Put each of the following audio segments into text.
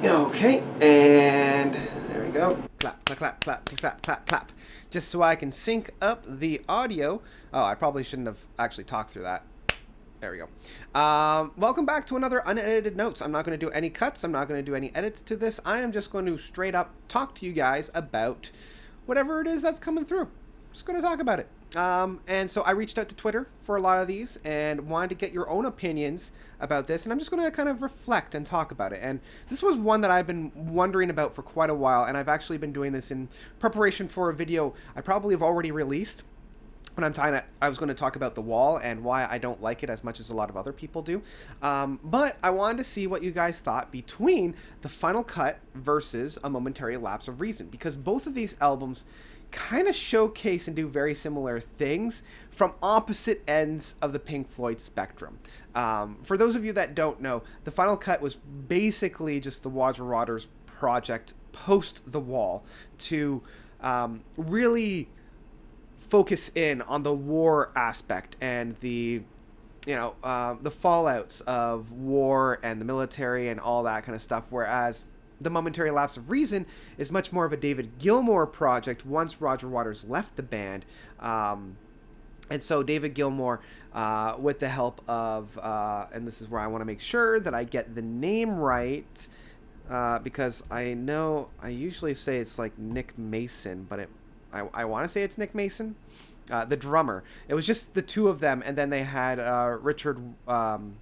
Okay, and there we go. Clap, clap, clap, clap, clap, clap, clap. Just so I can sync up the audio. Oh, I probably shouldn't have actually talked through that. There we go. Welcome back to another unedited notes. I'm not going to do any cuts. I'm not going to do any edits to this. I am just going to straight up talk to you guys about whatever it is that's coming through. Just going to talk about it. And so I reached out to Twitter for a lot of these and wanted to get your own opinions about this. And I'm just going to kind of reflect and talk about it. And this was one that I've been wondering about for quite a while. And I've actually been doing this in preparation for a video I probably have already released. I was going to talk about The Wall and why I don't like it as much as a lot of other people do. But I wanted to see what you guys thought between the Final Cut versus A Momentary Lapse of Reason. Because both of these albums kind of showcase and do very similar things from opposite ends of the Pink Floyd spectrum. For those of you that don't know, the Final Cut was basically just the Roger Waters project post The Wall to really focus in on the war aspect and the fallouts of war and the military and all that kind of stuff, whereas the Momentary Lapse of Reason is much more of a David Gilmour project once Roger Waters left the band. And so David Gilmour, with the help of, and this is where I want to make sure that I get the name right, because I know I usually say it's like Nick Mason, but I want to say it's Nick Mason, the drummer. It was just the two of them, and then they had Richard on.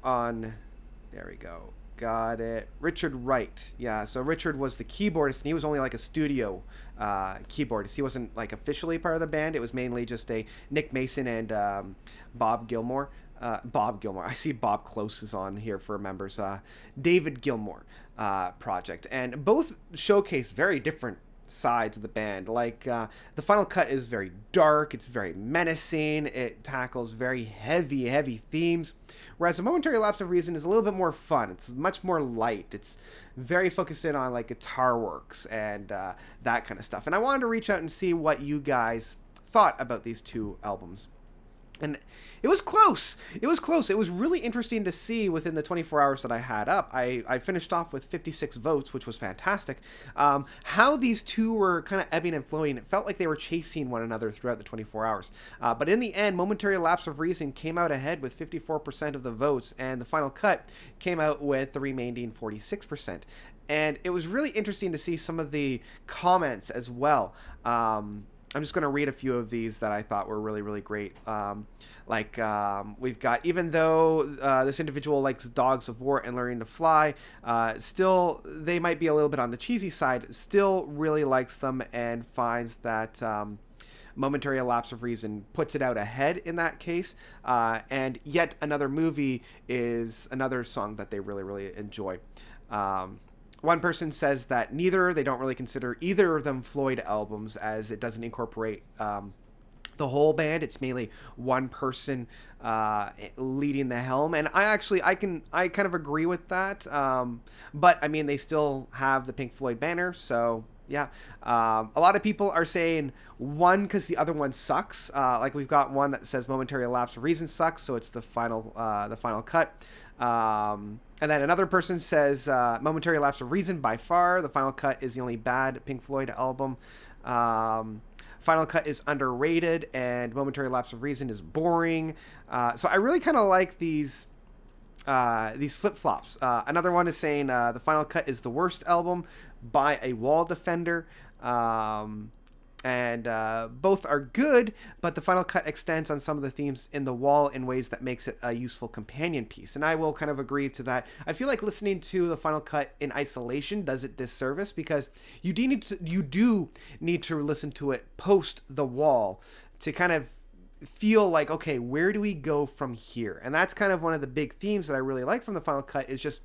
There we go. Got it. Richard Wright. Yeah, so Richard was the keyboardist, and he was only like a studio keyboardist. He wasn't like officially part of the band. It was mainly just a Nick Mason and Bob Gilmour. Bob Gilmour. I see Bob Close is on here for members. David Gilmour project. And both showcase very different sides of the band. Like the Final Cut is very dark, it's very menacing, it tackles very heavy themes, whereas A Momentary Lapse of Reason is a little bit more fun. It's much more light. It's very focused in on like guitar works and that kind of stuff. And I wanted to reach out and see what you guys thought about these two albums. And it was close. It was really interesting to see within the 24 hours that I had up. I finished off with 56 votes, which was fantastic. How these two were kind of ebbing and flowing. It felt like they were chasing one another throughout the 24 hours. But in the end, Momentary Lapse of Reason came out ahead with 54% of the votes, and the Final Cut came out with the remaining 46%. And it was really interesting to see some of the comments as well. I'm just going to read a few of these that I thought were really, really great. We've got, even though this individual likes Dogs of War and Learning to Fly, still, they might be a little bit on the cheesy side, still really likes them and finds that Momentary Lapse of Reason puts it out ahead in that case. And Yet Another Movie is another song that they really, really enjoy. One person says that they don't really consider either of them Floyd albums, as it doesn't incorporate the whole band. It's mainly one person leading the helm, and I kind of agree with that. But I mean, they still have the Pink Floyd banner, so yeah. A lot of people are saying one because the other one sucks. Like we've got one that says Momentary Lapse of Reason sucks, so it's the final cut. And then another person says Momentary Lapse of Reason by far. The Final Cut is the only bad Pink Floyd album. Final Cut is underrated, and Momentary Lapse of Reason is boring. So I really kind of like these flip-flops. Another one is saying the Final Cut is the worst album by a wall defender. And both are good, but the Final Cut extends on some of the themes in The Wall in ways that makes it a useful companion piece. And I will kind of agree to that. I feel like listening to the Final Cut in isolation does it disservice, because you do need to listen to it post The Wall to kind of feel like, okay, where do we go from here? And that's kind of one of the big themes that I really like from the Final Cut, is just,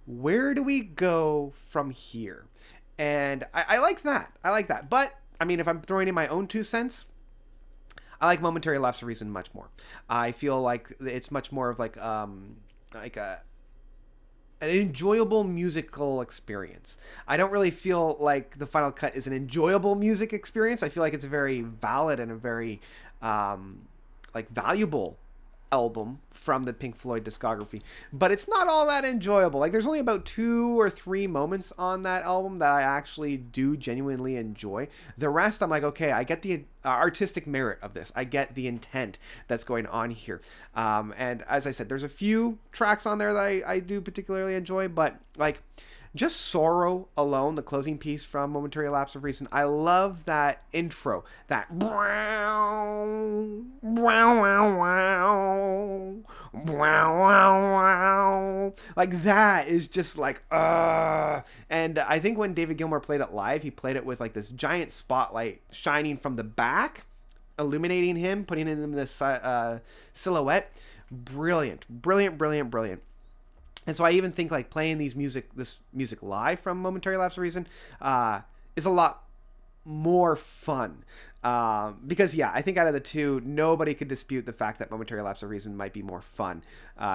where do we go from here? And I like that. But I mean, if I'm throwing in my own 2 cents, I like Momentary Lapse of Reason much more. I feel like it's much more of an enjoyable musical experience. I don't really feel like the Final Cut is an enjoyable music experience. I feel like it's a very valid and a very valuable album from the Pink Floyd discography, but it's not all that enjoyable. Like, there's only about 2 or 3 moments on that album that I actually do genuinely enjoy. The rest, I'm like, okay, I get the artistic merit of this. I get the intent that's going on here. And as I said, there's a few tracks on there that I do particularly enjoy, but like, just Sorrow alone, the closing piece from Momentary Lapse of Reason, I love that intro. That like, that is just like, and I think when David Gilmour played it live, he played it with like this giant spotlight shining from the back, illuminating him, putting him in this silhouette. Brilliant. And so I even think like playing this music live from Momentary Lapse of Reason is a lot more fun. Because yeah, I think out of the two, nobody could dispute the fact that Momentary Lapse of Reason might be more fun,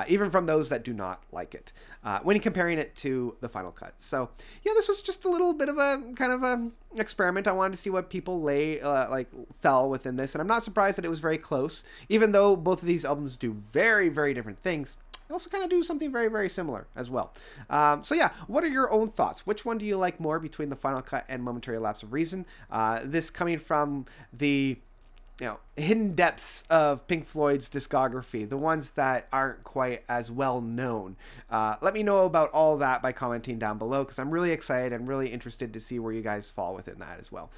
even from those that do not like it, when comparing it to the final cut. So yeah, this was just a little bit of a kind of a experiment. I wanted to see what people fell within this, and I'm not surprised that it was very close, even though both of these albums do very, very different things. They also kind of do something very, very similar as well. So yeah, what are your own thoughts? Which one do you like more between the final cut and Momentary Lapse of Reason? This coming from the hidden depths of Pink Floyd's discography, the ones that aren't quite as well known. Let me know about all that by commenting down below, because I'm really excited and really interested to see where you guys fall within that as well.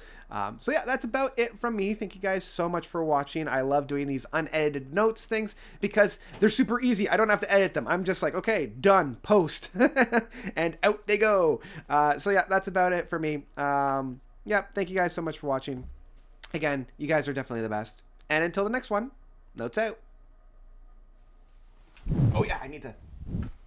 So yeah, that's about it from me. Thank you guys so much for watching. I love doing these unedited notes things because they're super easy. I don't have to edit them. I'm just like, okay, done, post, and out they go. So yeah, that's about it for me. Yeah, thank you guys so much for watching. Again, you guys are definitely the best. And until the next one, notes out. Oh yeah, I need to